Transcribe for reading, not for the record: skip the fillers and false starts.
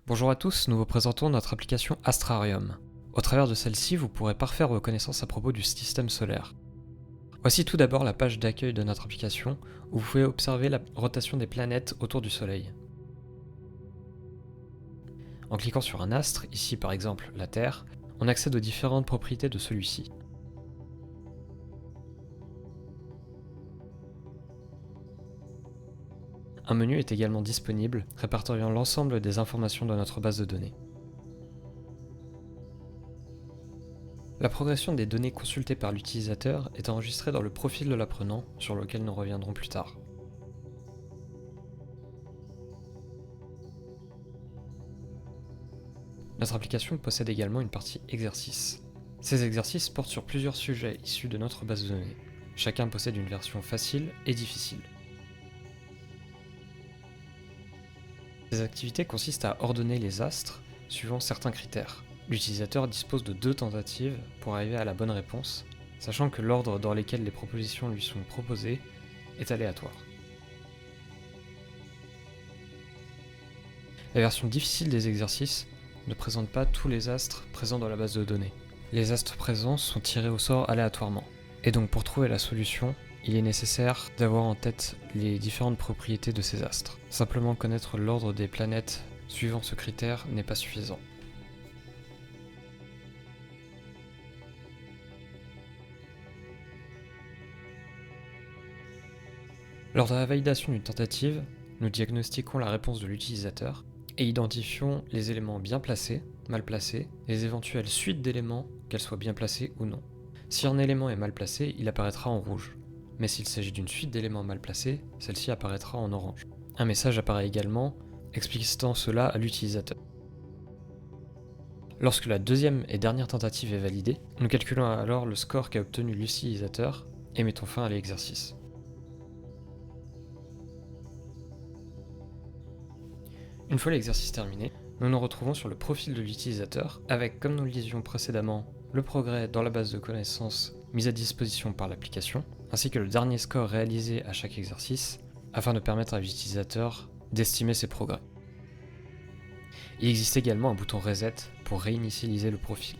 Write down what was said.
Bonjour à tous, nous vous présentons notre application Astrarium. Au travers de celle-ci, vous pourrez parfaire vos connaissances à propos du système solaire. Voici tout d'abord la page d'accueil de notre application, où vous pouvez observer la rotation des planètes autour du Soleil. En cliquant sur un astre, ici par exemple la Terre, on accède aux différentes propriétés de celui-ci. Un menu est également disponible, répertoriant l'ensemble des informations de notre base de données. La progression des données consultées par l'utilisateur est enregistrée dans le profil de l'apprenant, sur lequel nous reviendrons plus tard. Notre application possède également une partie exercices. Ces exercices portent sur plusieurs sujets issus de notre base de données. Chacun possède une version facile et difficile. Ces activités consistent à ordonner les astres suivant certains critères. L'utilisateur dispose de 2 tentatives pour arriver à la bonne réponse, sachant que l'ordre dans lequel les propositions lui sont proposées est aléatoire. La version difficile des exercices ne présente pas tous les astres présents dans la base de données. Les astres présents sont tirés au sort aléatoirement, et donc pour trouver la solution, il est nécessaire d'avoir en tête les différentes propriétés de ces astres. Simplement connaître l'ordre des planètes suivant ce critère n'est pas suffisant. Lors de la validation d'une tentative, nous diagnostiquons la réponse de l'utilisateur et identifions les éléments bien placés, mal placés, et les éventuelles suites d'éléments, qu'elles soient bien placées ou non. Si un élément est mal placé, il apparaîtra en rouge. Mais s'il s'agit d'une suite d'éléments mal placés, celle-ci apparaîtra en orange. Un message apparaît également, explicitant cela à l'utilisateur. Lorsque la deuxième et dernière tentative est validée, nous calculons alors le score qu'a obtenu l'utilisateur et mettons fin à l'exercice. Une fois l'exercice terminé, nous nous retrouvons sur le profil de l'utilisateur avec, comme nous le disions précédemment, le progrès dans la base de connaissances mise à disposition par l'application, ainsi que le dernier score réalisé à chaque exercice, afin de permettre à l'utilisateur d'estimer ses progrès. Il existe également un bouton Reset pour réinitialiser le profil.